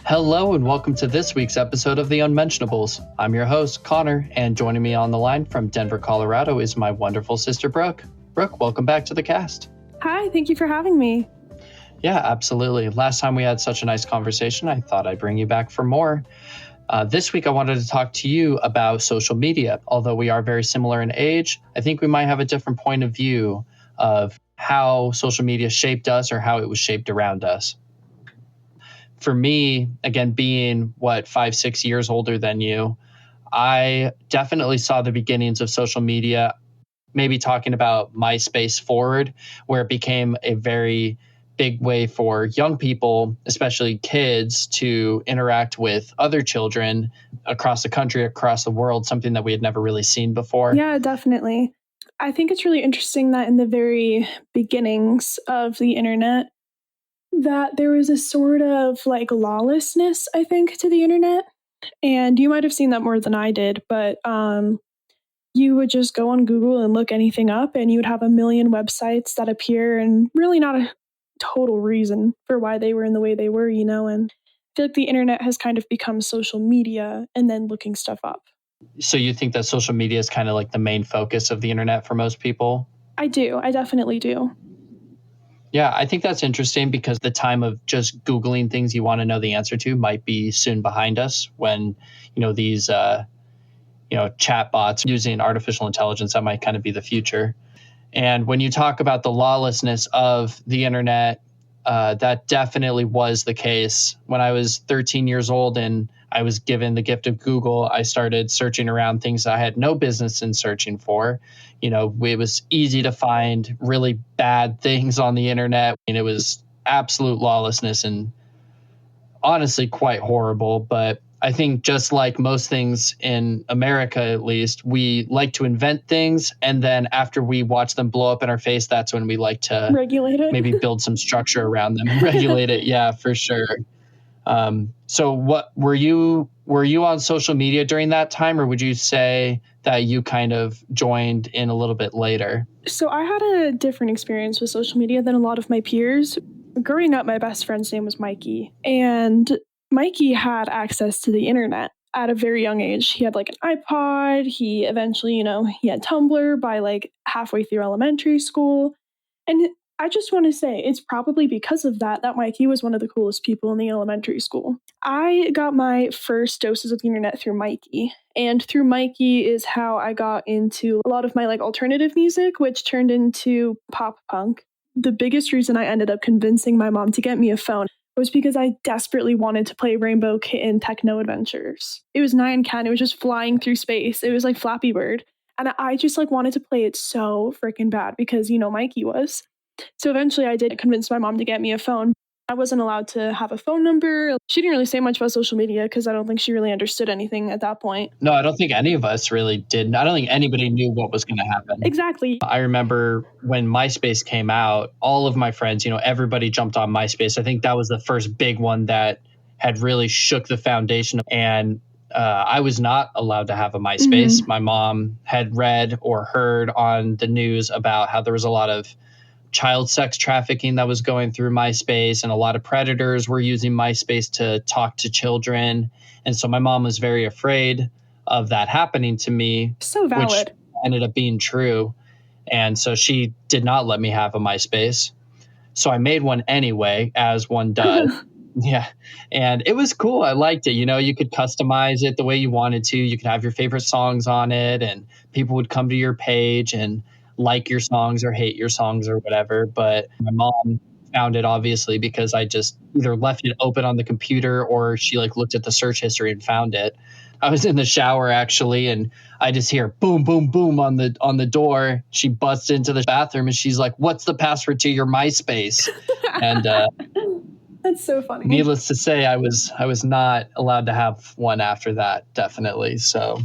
Hello and welcome to this week's episode of The Unmentionables. I'm your host, Connor, and joining me on the line from Denver, Colorado is my wonderful sister, Brooke. Brooke, welcome back to the cast. Hi, thank you for having me. Yeah, absolutely. Last time we had such a nice conversation, I thought I'd bring you back for more. This week, I wanted to talk to you about social media. Although we are very similar in age, I think we might have a different point of view of how social media shaped us or how it was shaped around us. For me, again, being 5-6 years older than you, I definitely saw the beginnings of social media, maybe talking about MySpace forward, where it became a very big way for young people, especially kids, to interact with other children across the country, across the world, something that we had never really seen before. Yeah, definitely. I think it's really interesting that in the very beginnings of the internet, that there was a sort of lawlessness, I think, to the internet. And you might have seen that more than I did, but you would just go on Google and look anything up, and you would have a million websites that appear, and really not a total reason for why they were in the way they were, and I feel like the internet has kind of become social media and then looking stuff up. So you think that social media is kind of like the main focus of the internet for most people? I do. I definitely do. Yeah, I think that's interesting because the time of just Googling things you want to know the answer to might be soon behind us when, these, chat bots using artificial intelligence, that might kind of be the future. And when you talk about the lawlessness of the internet, that definitely was the case. When I was 13 years old and I was given the gift of Google, I started searching around things I had no business in searching for. It was easy to find really bad things on the internet, and it was absolute lawlessness and honestly quite horrible. But I think just like most things in America, at least, we like to invent things. And then after we watch them blow up in our face, that's when we like to regulate it, maybe build some structure around them and regulate it. Yeah, for sure. So what were you on social media during that time, or would you say that you kind of joined in a little bit later? So I had a different experience with social media than a lot of my peers. Growing up, my best friend's name was Mikey, and Mikey had access to the internet at a very young age. He had an iPod. He eventually, he had Tumblr by halfway through elementary school. And I just want to say it's probably because of that Mikey was one of the coolest people in the elementary school. I got my first doses of the internet through Mikey. And through Mikey is how I got into a lot of my alternative music, which turned into pop punk. The biggest reason I ended up convincing my mom to get me a phone was because I desperately wanted to play Rainbow Kitten Techno Adventures. It was 9can. It was just flying through space. It was like Flappy Bird. And I just wanted to play it so freaking bad because, Mikey was. So eventually I did convince my mom to get me a phone. I wasn't allowed to have a phone number. She didn't really say much about social media because I don't think she really understood anything at that point. No, I don't think any of us really did. I don't think anybody knew what was going to happen. Exactly. I remember when MySpace came out, all of my friends, everybody jumped on MySpace. I think that was the first big one that had really shook the foundation. And I was not allowed to have a MySpace. Mm-hmm. My mom had read or heard on the news about how there was a lot of child sex trafficking that was going through MySpace, and a lot of predators were using MySpace to talk to children. And so my mom was very afraid of that happening to me. So valid. Which ended up being true. And so she did not let me have a MySpace. So I made one anyway, as one does. Yeah. And it was cool. I liked it. You could customize it the way you wanted to. You could have your favorite songs on it, and people would come to your page and like your songs or hate your songs or whatever. But my mom found it obviously because I just either left it open on the computer or she looked at the search history and found it. I was in the shower actually, and I just hear boom, boom, boom on the door. She busts into the bathroom and she's like, "What's the password to your MySpace?" And that's so funny. Needless to say, I was not allowed to have one after that, definitely. So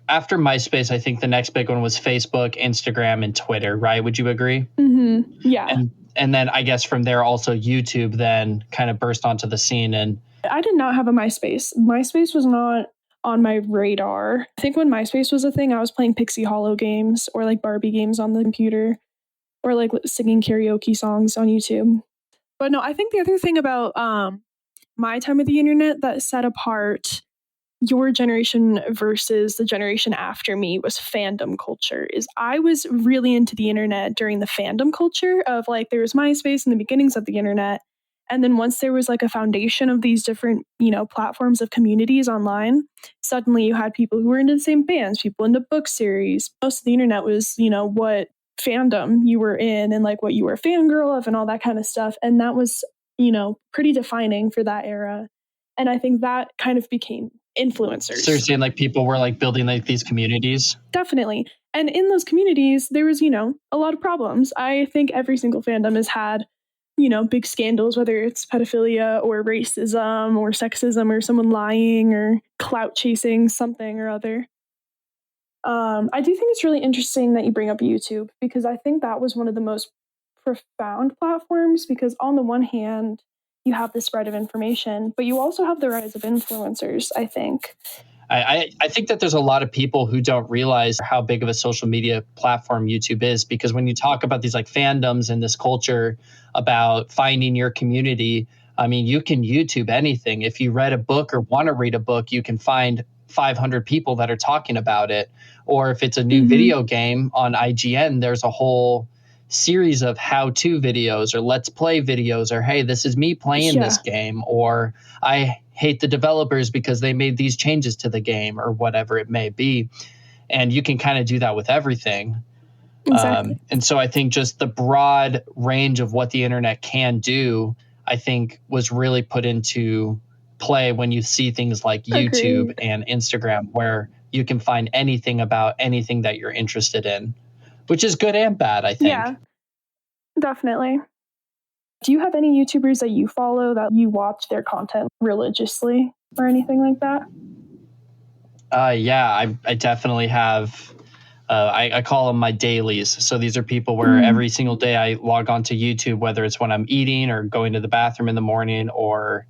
after MySpace, I think the next big one was Facebook, Instagram, and Twitter, right? Would you agree? Mm-hmm. Yeah. And then I guess from there also YouTube then kind of burst onto the scene. And I did not have a MySpace. MySpace was not on my radar. I think when MySpace was a thing, I was playing Pixie Hollow games or Barbie games on the computer or singing karaoke songs on YouTube. But no, I think the other thing about my time of the internet that set apart your generation versus the generation after me was fandom culture. Is I was really into the internet during the fandom culture of like there was MySpace in the beginnings of the internet. And then once there was like a foundation of these different, platforms of communities online, suddenly you had people who were into the same bands, people into book series. Most of the internet was, what fandom you were in and like what you were a fangirl of and all that kind of stuff. And that was, pretty defining for that era. And I think that kind of became influencers. So you're saying like people were like building like these communities? Definitely. And in those communities, there was, a lot of problems. I think every single fandom has had, big scandals, whether it's pedophilia or racism or sexism or someone lying or clout chasing something or other. I do think it's really interesting that you bring up YouTube because I think that was one of the most profound platforms because on the one hand, you have the spread of information, but you also have the rise of influencers, I think. I think that there's a lot of people who don't realize how big of a social media platform YouTube is, because when you talk about these like fandoms and this culture about finding your community, I mean, you can YouTube anything. If you read a book or want to read a book, you can find 500 people that are talking about it. Or if it's a new video game on IGN, there's a whole series of how-to videos or let's play videos or, hey, this is me playing this game, or I hate the developers because they made these changes to the game or whatever it may be. And you can kind of do that with everything. Exactly. And so I think just the broad range of what the internet can do, I think was really put into play when you see things like YouTube Agreed. and Instagram, where you can find anything about anything that you're interested in, which is good and bad, I think. Yeah, definitely. Do you have any YouTubers that you follow that you watch their content religiously or anything like that? Yeah, I definitely have. I call them my dailies. So these are people where every single day I log on to YouTube, whether it's when I'm eating or going to the bathroom in the morning or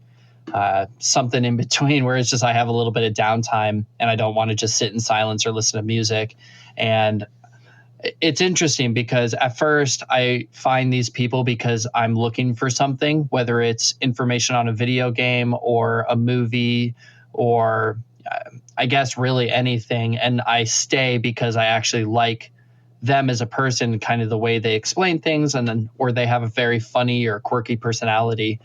something in between, where it's just I have a little bit of downtime and I don't want to just sit in silence or listen to music. And it's interesting because at first I find these people because I'm looking for something, whether it's information on a video game or a movie or I guess really anything. And I stay because I actually like them as a person, kind of the way they explain things, and then or they have a very funny or quirky personality.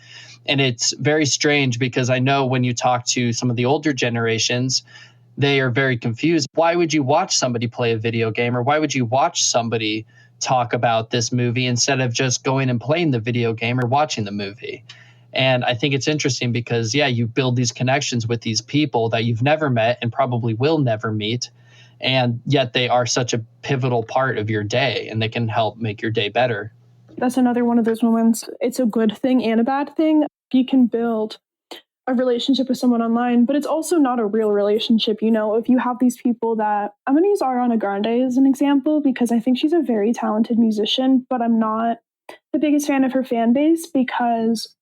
And it's very strange because I know when you talk to some of the older generations, they are very confused. Why would you watch somebody play a video game, or why would you watch somebody talk about this movie instead of just going and playing the video game or watching the movie? And I think it's interesting because, yeah, you build these connections with these people that you've never met and probably will never meet. And yet they are such a pivotal part of your day and they can help make your day better. That's another one of those moments. It's a good thing and a bad thing. You can build a relationship with someone online, but it's also not a real relationship. If you have these people that I'm going to use Ariana Grande as an example, because I think she's a very talented musician, but I'm not the biggest fan of her fan base because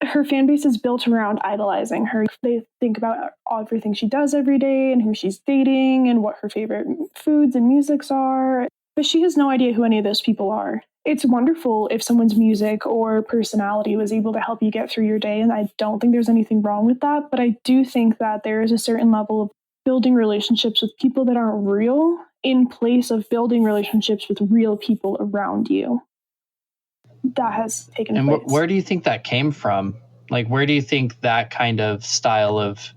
her fan base is built around idolizing her. They think about everything she does every day and who she's dating and what her favorite foods and musics are. But she has no idea who any of those people are. It's wonderful if someone's music or personality was able to help you get through your day. And I don't think there's anything wrong with that. But I do think that there is a certain level of building relationships with people that aren't real in place of building relationships with real people around you. That has taken place. And where do you think that came from? Like, where do you think that kind of style of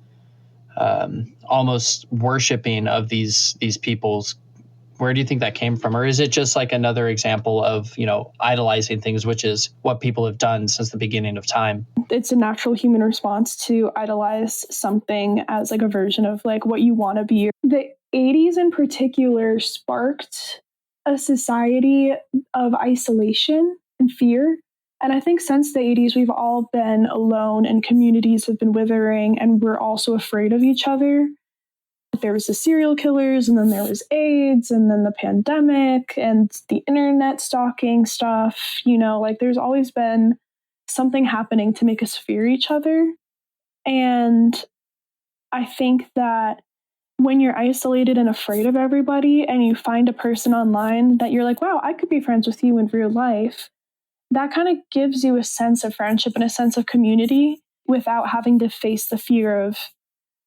almost worshiping of these people's, where do you think that came from? Or is it just like another example of, idolizing things, which is what people have done since the beginning of time? It's a natural human response to idolize something as like a version of like what you want to be. The 80s in particular sparked a society of isolation and fear. And I think since the 80s, we've all been alone and communities have been withering and we're also afraid of each other. There was the serial killers and then there was AIDS and then the pandemic and the internet stalking stuff. There's always been something happening to make us fear each other. And I think that when you're isolated and afraid of everybody and you find a person online that you're like, wow, I could be friends with you in real life, that kind of gives you a sense of friendship and a sense of community without having to face the fear of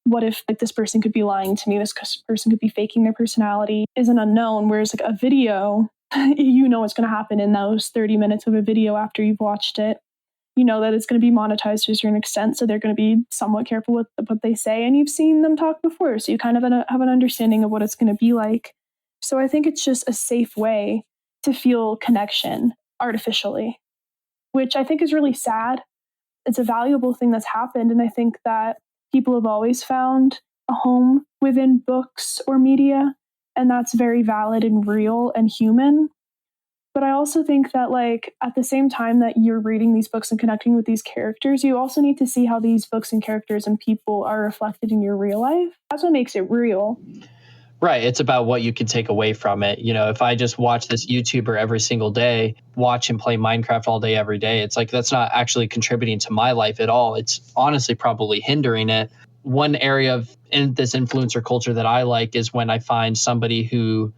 what if like this person could be lying to me, this person could be faking their personality is an unknown. Whereas like a video, you know what's going to happen in those 30 minutes of a video after you've watched it. You know that it's going to be monetized to a certain extent, so they're going to be somewhat careful with what they say, and you've seen them talk before, so you kind of have an understanding of what it's going to be like. So I think it's just a safe way to feel connection artificially, which I think is really sad. It's a valuable thing that's happened, and I think that people have always found a home within books or media, and that's very valid and real and human. But I also think that, like, at the same time that you're reading these books and connecting with these characters, you also need to see how these books and characters and people are reflected in your real life. That's what makes it real. Right. It's about what you can take away from it. You know, if I just watch this YouTuber every single day, watch him play Minecraft all day, every day, it's like that's not actually contributing to my life at all. It's honestly probably hindering it. One area of this influencer culture that I like is when I find somebody who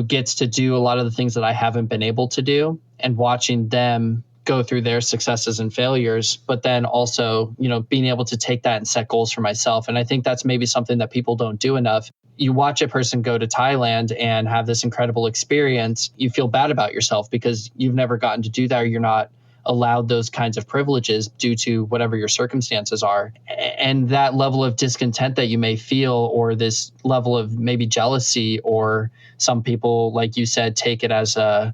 gets to do a lot of the things that I haven't been able to do, and watching them go through their successes and failures, but then also, you know, being able to take that and set goals for myself. And I think that's maybe something that people don't do enough. You watch a person go to Thailand and have this incredible experience, you feel bad about yourself because you've never gotten to do that, or you're not allowed those kinds of privileges due to whatever your circumstances are. And that level of discontent that you may feel, or this level of maybe jealousy, or some people, like you said, take it as a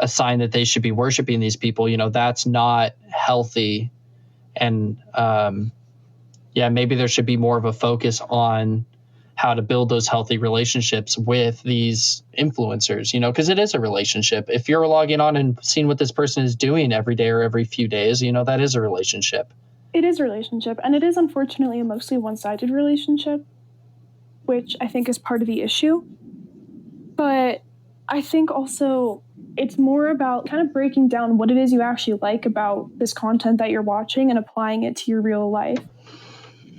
sign that they should be worshiping these people, you know, that's not healthy. And maybe there should be more of a focus on how to build those healthy relationships with these influencers, you know, because it is a relationship. If you're logging on and seeing what this person is doing every day or every few days, you know, that is a relationship. It is a relationship. And it is unfortunately a mostly one-sided relationship, which I think is part of the issue. But I think also it's more about kind of breaking down what it is you actually like about this content that you're watching and applying it to your real life.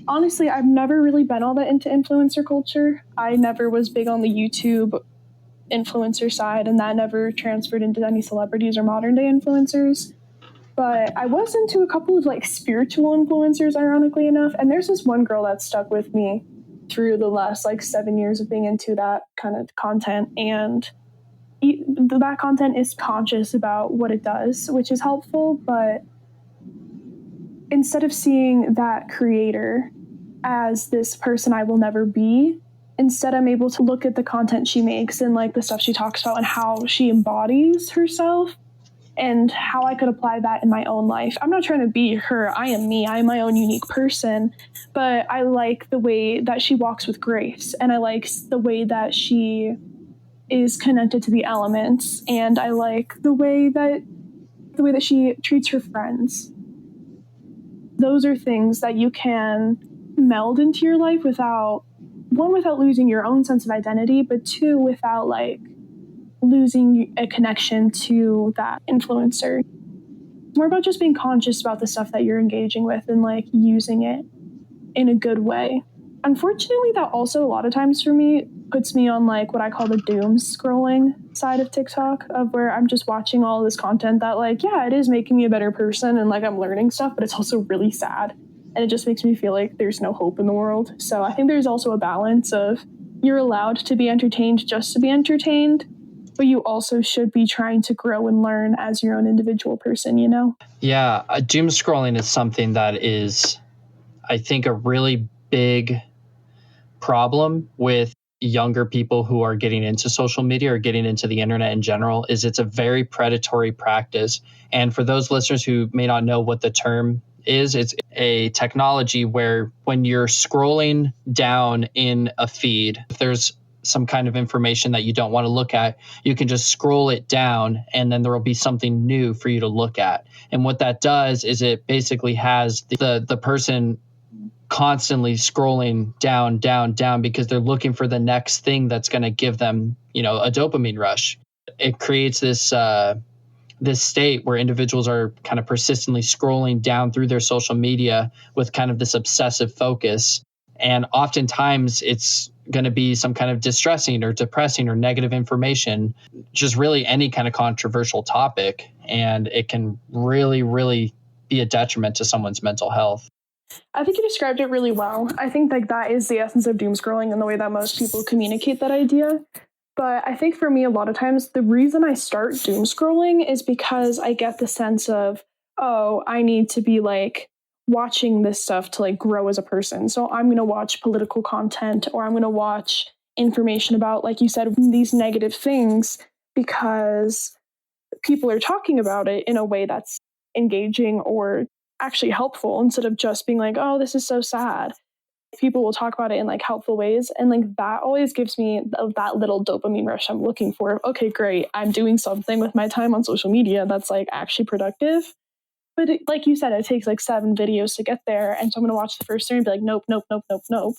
Honestly, I've never really been all that into influencer culture. I never was big on the YouTube influencer side, and that never transferred into any celebrities or modern day influencers. But I was into a couple of like spiritual influencers, ironically enough. And there's this one girl that stuck with me through the last like 7 years of being into that kind of content. And that content is conscious about what it does, which is helpful. But instead of seeing that creator as this person I will never be, instead I'm able to look at the content she makes and like the stuff she talks about and how she embodies herself and how I could apply that in my own life. I'm not trying to be her. I am me. I am my own unique person. But I like the way that she walks with grace, and I like the way that she is connected to the elements, and I like the way that she treats her friends. Those are things that you can meld into your life without losing your own sense of identity, but two, without like losing a connection to that influencer. It's more about just being conscious about the stuff that you're engaging with and like using it in a good way. Unfortunately, that also a lot of times for me puts me on like what I call the doom scrolling side of TikTok, of where I'm just watching all this content that like, yeah, it is making me a better person and like I'm learning stuff, but it's also really sad. And it just makes me feel like there's no hope in the world. So I think there's also a balance of you're allowed to be entertained just to be entertained, but you also should be trying to grow and learn as your own individual person, you know? Yeah, doom scrolling is something that is, I think, a really big problem with younger people who are getting into social media or getting into the internet in general. Is it's a very predatory practice. And for those listeners who may not know what the term is, it's a technology where when you're scrolling down in a feed, if there's some kind of information that you don't want to look at, you can just scroll it down and then there will be something new for you to look at. And what that does is it basically has the person constantly scrolling down because they're looking for the next thing that's going to give them, you know, a dopamine rush. It creates this state where individuals are kind of persistently scrolling down through their social media with kind of this obsessive focus. And oftentimes it's going to be some kind of distressing or depressing or negative information, just really any kind of controversial topic. And it can really, really be a detriment to someone's mental health. I think you described it really well. I think like that is the essence of doom scrolling and the way that most people communicate that idea. But I think for me, a lot of times, the reason I start doom scrolling is because I get the sense of, oh, I need to be like watching this stuff to like grow as a person. So I'm going to watch political content, or I'm going to watch information about, like you said, these negative things because people are talking about it in a way that's engaging or actually helpful, instead of just being like, oh, this is so sad. People will talk about it in like helpful ways, and like that always gives me that little dopamine rush I'm looking for. Okay, great, I'm doing something with my time on social media that's like actually productive. But like you said, it takes like 7 videos to get there, and so I'm going to watch the first 3 and be like, nope, nope, nope, nope, nope.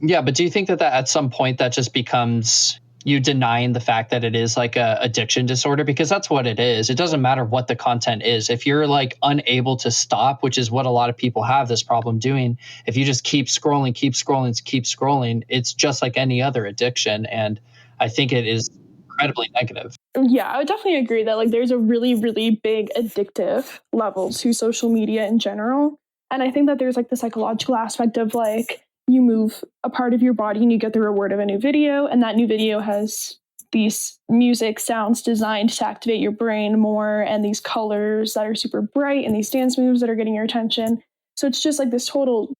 Yeah, but do you think that at some point that just becomes you denying the fact that it is like a addiction disorder? Because that's what it is. It doesn't matter what the content is. If you're like unable to stop, which is what a lot of people have this problem doing, if you just keep scrolling, it's just like any other addiction. And I think it is incredibly negative. Yeah, I would definitely agree that like there's a really, really big addictive level to social media in general. And I think that there's like the psychological aspect of like you move a part of your body and you get the reward of a new video, and that new video has these music sounds designed to activate your brain more, and these colors that are super bright, and these dance moves that are getting your attention. So it's just like this total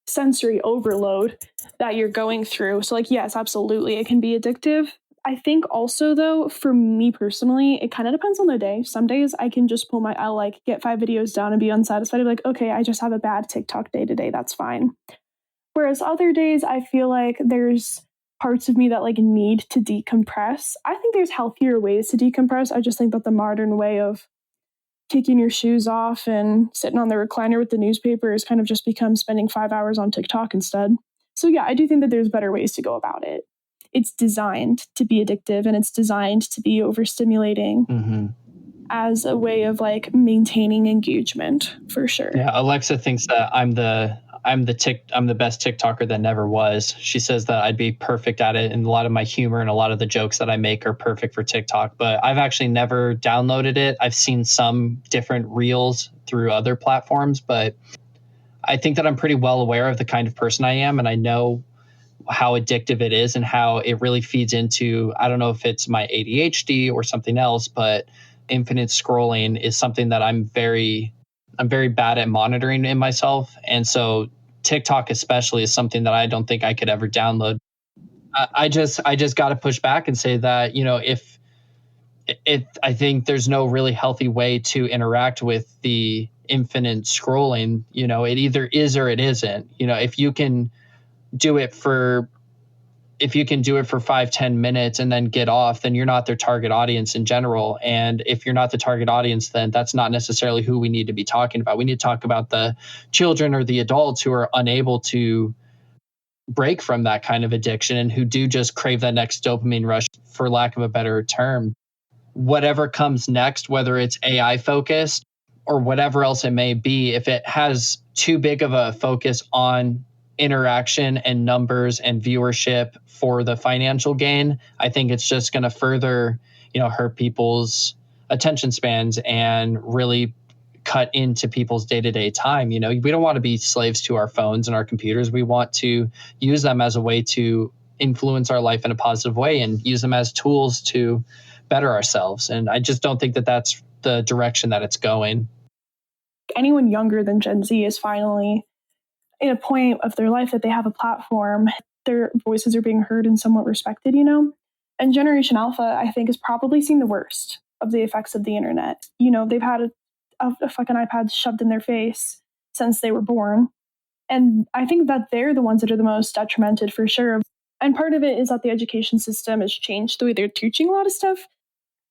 sensory overload that you're going through. So like, yes, absolutely, it can be addictive. I think also though, for me personally, it kind of depends on the day. Some days I can just I'll like get 5 videos down and be unsatisfied. I'm like, okay, I just have a bad TikTok day today. That's fine. Whereas other days I feel like there's parts of me that like need to decompress. I think there's healthier ways to decompress. I just think that the modern way of kicking your shoes off and sitting on the recliner with the newspaper has kind of just become spending 5 hours on TikTok instead. So yeah, I do think that there's better ways to go about it. It's designed to be addictive, and it's designed to be overstimulating as a way of like maintaining engagement, for sure. Yeah, Alexa thinks that I'm the best TikToker that never was. She says that I'd be perfect at it, and a lot of my humor and a lot of the jokes that I make are perfect for TikTok, but I've actually never downloaded it. I've seen some different reels through other platforms, but I think that I'm pretty well aware of the kind of person I am, and I know how addictive it is and how it really feeds into, I don't know if it's my ADHD or something else, but infinite scrolling is something that I'm very bad at monitoring in myself. And so TikTok especially is something that I don't think I could ever download. I just got to push back and say that, if I think there's no really healthy way to interact with the infinite scrolling. It either is or it isn't. If you can do it for 5-10 minutes and then get off, then you're not their target audience in general. And if you're not the target audience, then that's not necessarily who we need to be talking about. We need to talk about the children or the adults who are unable to break from that kind of addiction and who do just crave that next dopamine rush, for lack of a better term. Whatever comes next, whether it's AI focused or whatever else it may be, if it has too big of a focus on interaction and numbers and viewership for the financial gain, I think it's just going to further, hurt people's attention spans and really cut into people's day-to-day time. We don't want to be slaves to our phones and our computers. We want to use them as a way to influence our life in a positive way and use them as tools to better ourselves. And I just don't think that that's the direction that it's going. Anyone younger than Gen Z is finally in a point of their life that they have a platform, their voices are being heard and somewhat respected, And Generation Alpha, I think, has probably seen the worst of the effects of the internet. They've had a fucking iPad shoved in their face since they were born. And I think that they're the ones that are the most detrimented, for sure. And part of it is that the education system has changed the way they're teaching a lot of stuff.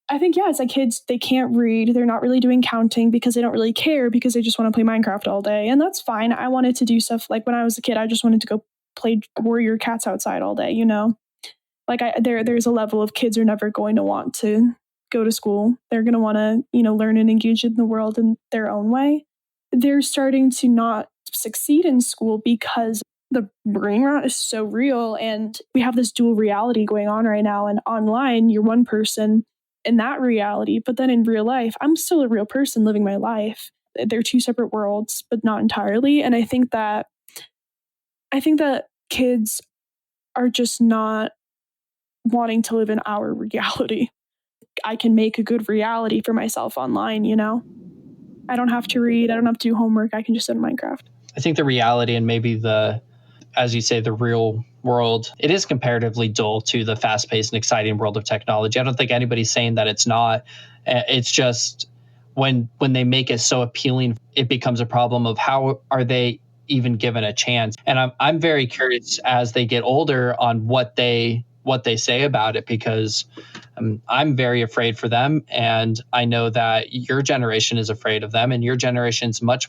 I think, yeah, it's like kids, they can't read. They're not really doing counting because they don't really care, because they just want to play Minecraft all day. And that's fine. I wanted to do stuff like when I was a kid, I just wanted to go play warrior cats outside all day, Like there's a level of kids are never going to want to go to school. They're going to want to, learn and engage in the world in their own way. They're starting to not succeed in school because the brain rot is so real, and we have this dual reality going on right now. And online, you're one person in that reality, but then in real life, I'm still a real person living my life. They're two separate worlds, but not entirely. And I think that kids are just not wanting to live in our reality. I can make a good reality for myself online, you know? I don't have to read, I don't have to do homework, I can just sit in Minecraft. I think the reality and maybe as you say, the real world, it is comparatively dull to the fast paced and exciting world of technology. I don't think anybody's saying that it's not. It's just when they make it so appealing, it becomes a problem of how are they even given a chance. And I'm very curious as they get older on what they say about it, because I'm very afraid for them. And I know that your generation is afraid of them, and your generation's much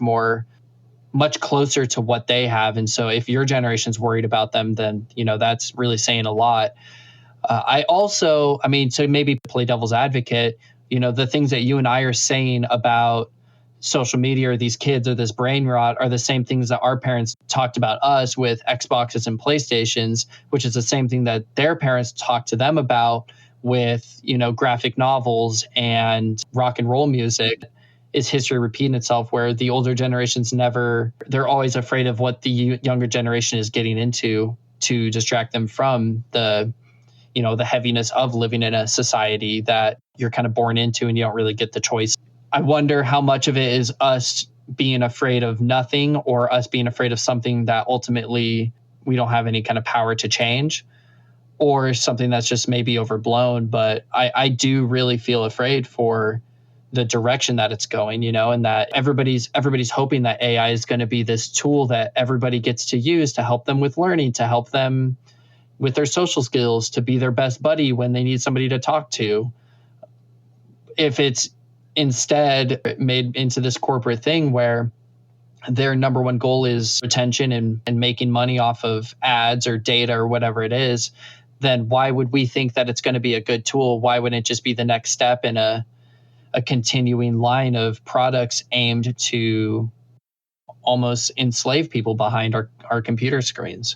closer to what they have. And so if your generation's worried about them, then, that's really saying a lot. To maybe play devil's advocate, the things that you and I are saying about social media or these kids or this brain rot are the same things that our parents talked about us with Xboxes and PlayStations, which is the same thing that their parents talked to them about with, graphic novels and rock and roll music. Is history repeating itself where the older generations they're always afraid of what the younger generation is getting into to distract them from the heaviness of living in a society that you're kind of born into and you don't really get the choice. I wonder how much of it is us being afraid of nothing or us being afraid of something that ultimately we don't have any kind of power to change, or something that's just maybe overblown. But I do really feel afraid for the direction that it's going, and that everybody's hoping that AI is going to be this tool that everybody gets to use to help them with learning, to help them with their social skills, to be their best buddy when they need somebody to talk to. If it's instead made into this corporate thing where their number one goal is retention and making money off of ads or data or whatever it is, then why would we think that it's going to be a good tool? Why wouldn't it just be the next step in a continuing line of products aimed to almost enslave people behind our computer screens?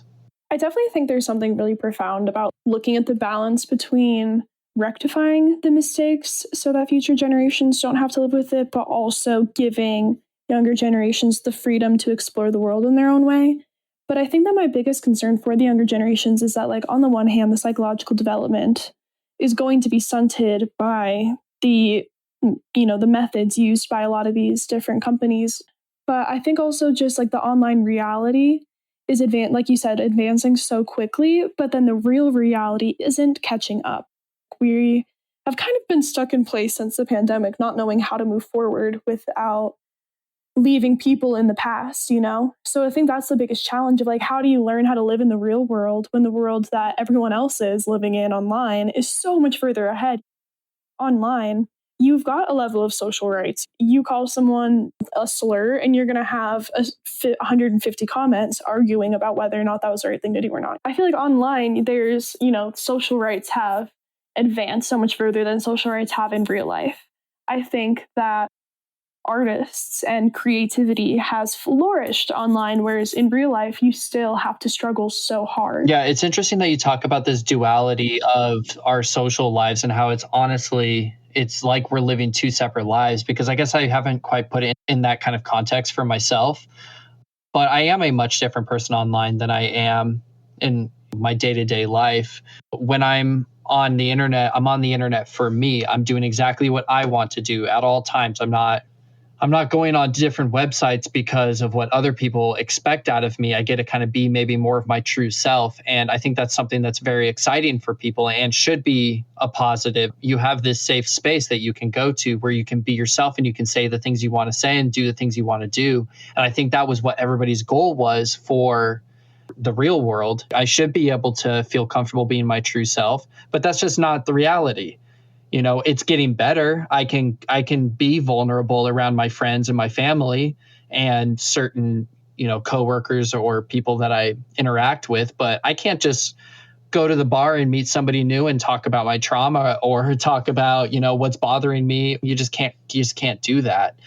I definitely think there's something really profound about looking at the balance between rectifying the mistakes so that future generations don't have to live with it, but also giving younger generations the freedom to explore the world in their own way. But I think that my biggest concern for the younger generations is that, on the one hand, the psychological development is going to be stunted by the methods used by a lot of these different companies. But I think also just the online reality is like you said, advancing so quickly, but then the real reality isn't catching up. We have kind of been stuck in place since the pandemic, not knowing how to move forward without leaving people in the past, So I think that's the biggest challenge of how do you learn how to live in the real world when the world that everyone else is living in online is so much further ahead. Online, you've got a level of social rights. You call someone a slur and you're going to have 150 comments arguing about whether or not that was the right thing to do or not. I feel like online, there's, social rights have advanced so much further than social rights have in real life. I think that artists and creativity has flourished online, whereas in real life, you still have to struggle so hard. Yeah, it's interesting that you talk about this duality of our social lives and how it's like we're living two separate lives, because I guess I haven't quite put it in that kind of context for myself. But I am a much different person online than I am in my day-to-day life. When I'm on the internet, I'm on the internet for me. I'm doing exactly what I want to do at all times. I'm not going on different websites because of what other people expect out of me. I get to kind of be maybe more of my true self. And I think that's something that's very exciting for people and should be a positive. You have this safe space that you can go to where you can be yourself and you can say the things you want to say and do the things you want to do. And I think that was what everybody's goal was for the real world. I should be able to feel comfortable being my true self, but that's just not the reality. It's getting better. I can be vulnerable around my friends and my family and certain, coworkers or people that I interact with, but I can't just go to the bar and meet somebody new and talk about my trauma or talk about, what's bothering me. You just can't do that.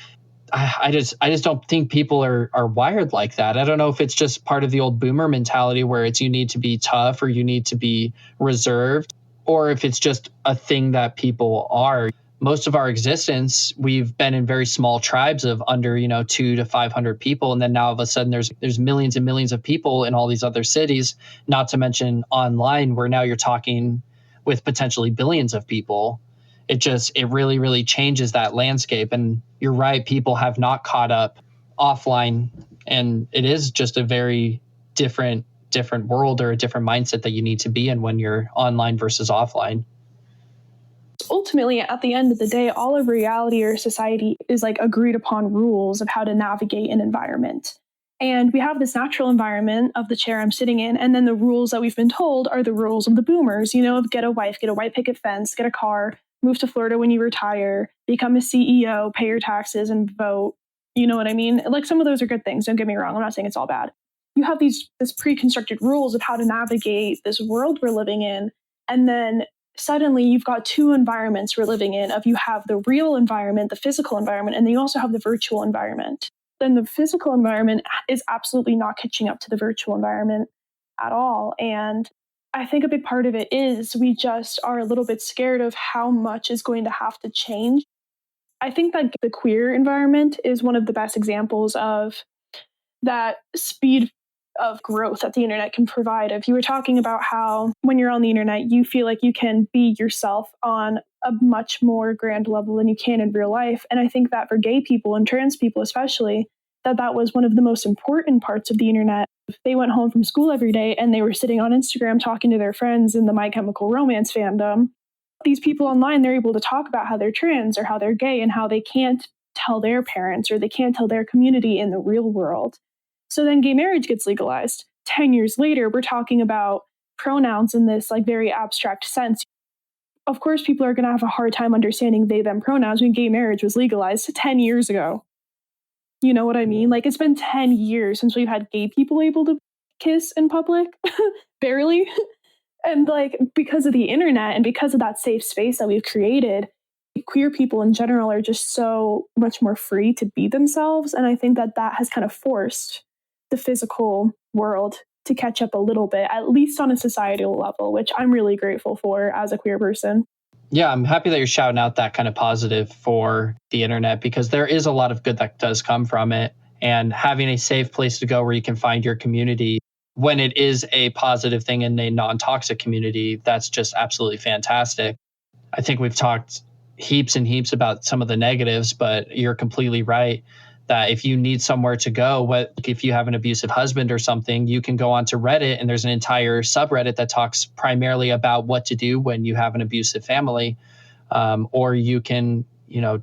I just don't think people are wired like that. I don't know if it's just part of the old boomer mentality where it's you need to be tough or you need to be reserved, or if it's just a thing that people are. Most of our existence, we've been in very small tribes of under, 2 to 500 people. And then now all of a sudden there's millions and millions of people in all these other cities, not to mention online where now you're talking with potentially billions of people. It really, really changes that landscape. And you're right, people have not caught up offline. And it is just a very different world or a different mindset that you need to be in when you're online versus offline. Ultimately, at the end of the day, all of reality or society is like agreed upon rules of how to navigate an environment. And we have this natural environment of the chair I'm sitting in. And then the rules that we've been told are the rules of the boomers, of get a wife, get a white picket fence, get a car, move to Florida when you retire, become a CEO, pay your taxes and vote. You know what I mean? Like some of those are good things. Don't get me wrong. I'm not saying it's all bad. You have this pre-constructed rules of how to navigate this world we're living in. And then suddenly you've got two environments we're living in of you have the real environment, the physical environment, and then you also have the virtual environment. Then the physical environment is absolutely not catching up to the virtual environment at all. And I think a big part of it is we just are a little bit scared of how much is going to have to change. I think that the queer environment is one of the best examples of that speed of growth that the internet can provide. If you were talking about how when you're on the internet, you feel like you can be yourself on a much more grand level than you can in real life. And I think that for gay people and trans people especially, that was one of the most important parts of the internet. They went home from school every day and they were sitting on Instagram talking to their friends in the My Chemical Romance fandom. These people online, they're able to talk about how they're trans or how they're gay and how they can't tell their parents or they can't tell their community in the real world. So then gay marriage gets legalized. 10 years later, we're talking about pronouns in this like very abstract sense. Of course, people are going to have a hard time understanding they, them pronouns when gay marriage was legalized 10 years ago. You know what I mean? Like it's been 10 years since we've had gay people able to kiss in public, barely. And like because of the internet and because of that safe space that we've created, queer people in general are just so much more free to be themselves. And I think that has kind of forced the physical world to catch up a little bit, at least on a societal level, which I'm really grateful for as a queer person. Yeah, I'm happy that you're shouting out that kind of positive for the internet because there is a lot of good that does come from it. And having a safe place to go where you can find your community when it is a positive thing in a non-toxic community, that's just absolutely fantastic. I think we've talked heaps and heaps about some of the negatives, but you're completely right that if you need somewhere to go, if you have an abusive husband or something, you can go onto Reddit and there's an entire subreddit that talks primarily about what to do when you have an abusive family. Or you can,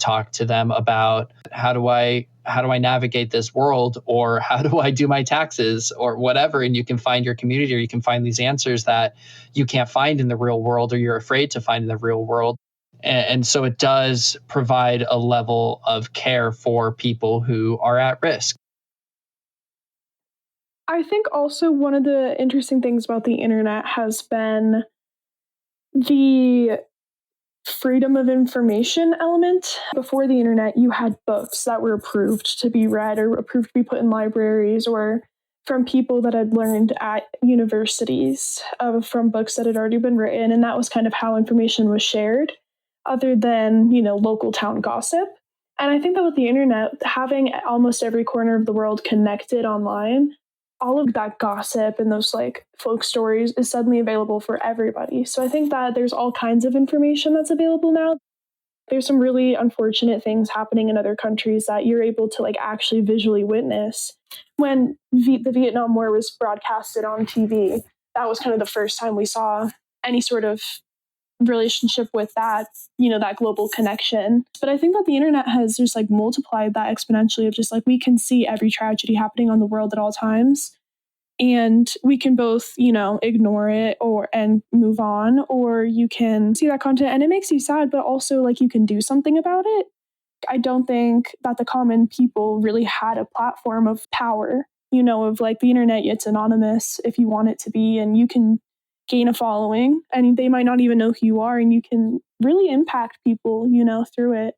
talk to them about how do I navigate this world or how do I do my taxes or whatever. And you can find your community or you can find these answers that you can't find in the real world or you're afraid to find in the real world. And so it does provide a level of care for people who are at risk. I think also one of the interesting things about the internet has been the freedom of information element. Before the internet, you had books that were approved to be read or approved to be put in libraries or from people that had learned at universities from books that had already been written. And that was kind of how information was shared, other than, local town gossip. And I think that with the internet, having almost every corner of the world connected online, all of that gossip and those like folk stories is suddenly available for everybody. So I think that there's all kinds of information that's available now. There's some really unfortunate things happening in other countries that you're able to like actually visually witness. When the Vietnam War was broadcasted on TV, that was kind of the first time we saw any sort of relationship with that, that global connection. But I think that the internet has just like multiplied that exponentially of just like we can see every tragedy happening on the world at all times. And we can both, ignore it and move on, or you can see that content and it makes you sad, but also like you can do something about it. I don't think that the common people really had a platform of power, of like the internet, it's anonymous if you want it to be, and you can gain a following and they might not even know who you are, and you can really impact people, through it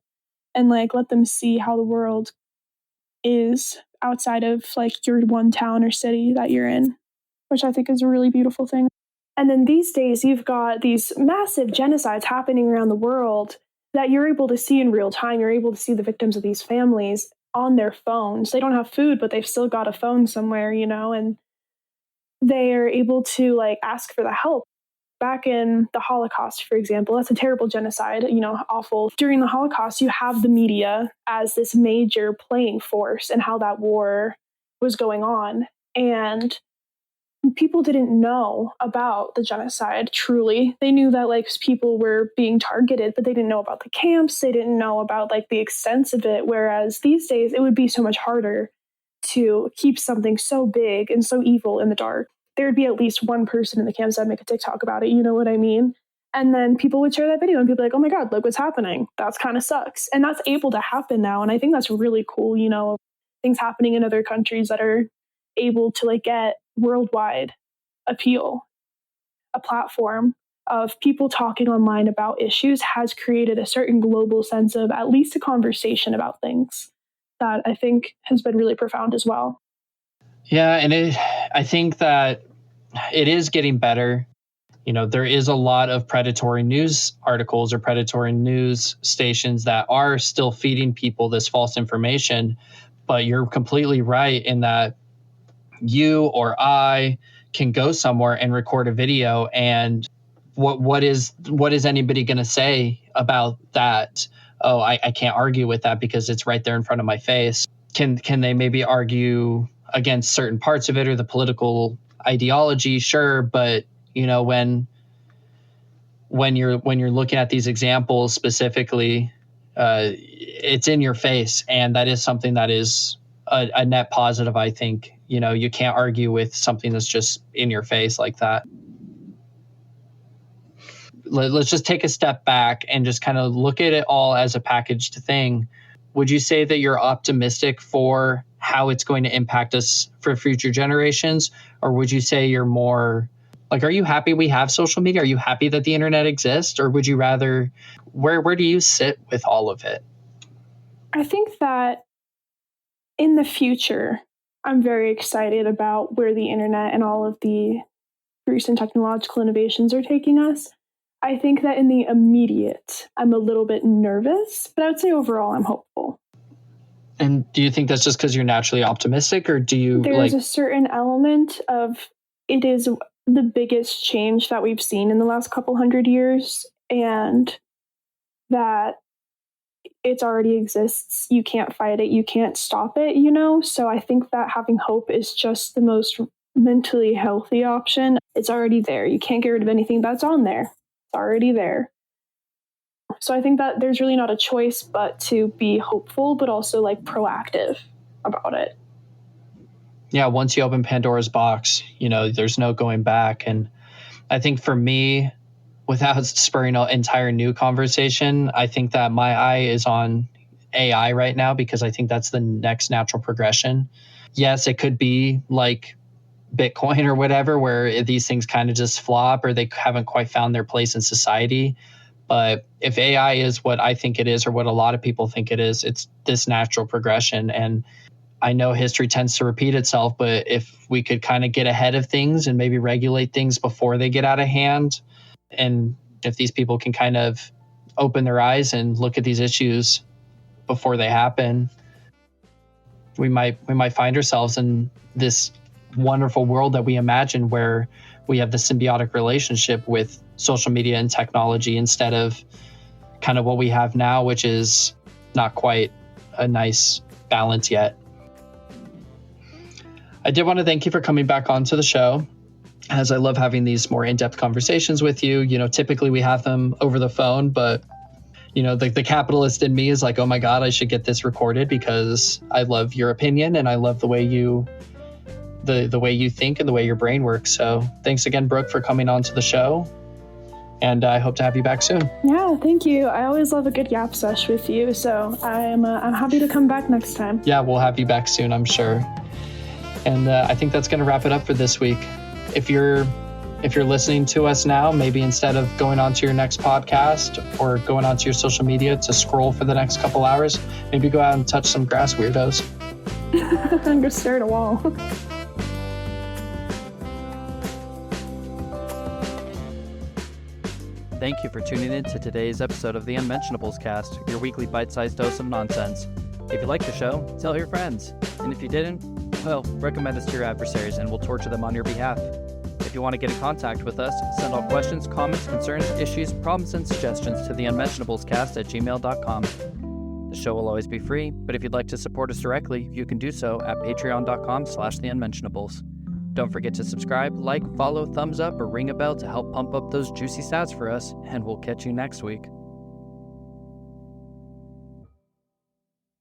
and like let them see how the world is outside of like your one town or city that you're in, which I think is a really beautiful thing. And then these days, you've got these massive genocides happening around the world that you're able to see in real time. You're able to see the victims of these families on their phones. They don't have food, but they've still got a phone somewhere, and they are able to like ask for the help. Back in the Holocaust, for example, that's a terrible genocide, awful. During the Holocaust, you have the media as this major playing force in how that war was going on. And people didn't know about the genocide, truly. They knew that like people were being targeted, but they didn't know about the camps. They didn't know about like the extent of it. Whereas these days, it would be so much harder to keep something so big and so evil in the dark. There would be at least one person in the camps that make a TikTok about it. You know what I mean? And then people would share that video and people would be like, oh my God, look what's happening. That's kind of sucks. And that's able to happen now. And I think that's really cool, things happening in other countries that are able to like get worldwide appeal. A platform of people talking online about issues has created a certain global sense of at least a conversation about things that I think has been really profound as well. Yeah, and I think that it is getting better. There is a lot of predatory news articles or predatory news stations that are still feeding people this false information. But you're completely right in that you or I can go somewhere and record a video, and what is anybody going to say about that? Oh, I can't argue with that because it's right there in front of my face. Can they maybe argue against certain parts of it or the political ideology? Sure, but when you're looking at these examples specifically, it's in your face, and that is something that is a net positive, I think. You can't argue with something that's just in your face like that. Let's just take a step back and just kind of look at it all as a packaged thing. Would you say that you're optimistic for how it's going to impact us for future generations? Or would you say you're more like, are you happy we have social media? Are you happy that the internet exists? Or would you rather, where do you sit with all of it? I think that in the future, I'm very excited about where the internet and all of the recent technological innovations are taking us. I think that in the immediate, I'm a little bit nervous, but I would say overall I'm hopeful. And do you think that's just because you're naturally optimistic, or do you There's a certain element of it is the biggest change that we've seen in the last couple hundred years, and that it already exists. You can't fight it. You can't stop it, So I think that having hope is just the most mentally healthy option. It's already there. You can't get rid of anything that's on there. It's already there. So I think that there's really not a choice but to be hopeful, but also like proactive about it. Yeah, once you open Pandora's box, there's no going back. And I think for me, without spurring an entire new conversation, I think that my eye is on AI right now because I think that's the next natural progression. Yes, it could be like Bitcoin or whatever, where these things kind of just flop or they haven't quite found their place in society. But if AI is what I think it is, or what a lot of people think it is, it's this natural progression. And I know history tends to repeat itself, but if we could kind of get ahead of things and maybe regulate things before they get out of hand, and if these people can kind of open their eyes and look at these issues before they happen, we might find ourselves in this wonderful world that we imagine, where we have the symbiotic relationship with social media and technology instead of kind of what we have now, which is not quite a nice balance yet. I did want to thank you for coming back onto the show, as I love having these more in-depth conversations with you. Typically we have them over the phone, but the capitalist in me is like, oh my God, I should get this recorded because I love your opinion and I love the way you think and the way your brain works. So thanks again, Brooke, for coming on to the show. And I hope to have you back soon. Yeah, thank you. I always love a good yap sesh with you. So I'm happy to come back next time. Yeah, we'll have you back soon, I'm sure. And I think that's going to wrap it up for this week. If you're listening to us now, maybe instead of going on to your next podcast or going on to your social media to scroll for the next couple hours, maybe go out and touch some grass, weirdos. Go stare at a wall. Thank you for tuning in to today's episode of the Unmentionables Cast, your weekly bite-sized dose of nonsense. If you liked the show, tell your friends. And if you didn't, well, recommend us to your adversaries and we'll torture them on your behalf. If you want to get in contact with us, send all questions, comments, concerns, issues, problems, and suggestions to the unmentionablescast@gmail.com. The show will always be free, but if you'd like to support us directly, you can do so at patreon.com/theunmentionables. Don't forget to subscribe, like, follow, thumbs up, or ring a bell to help pump up those juicy stats for us, and we'll catch you next week.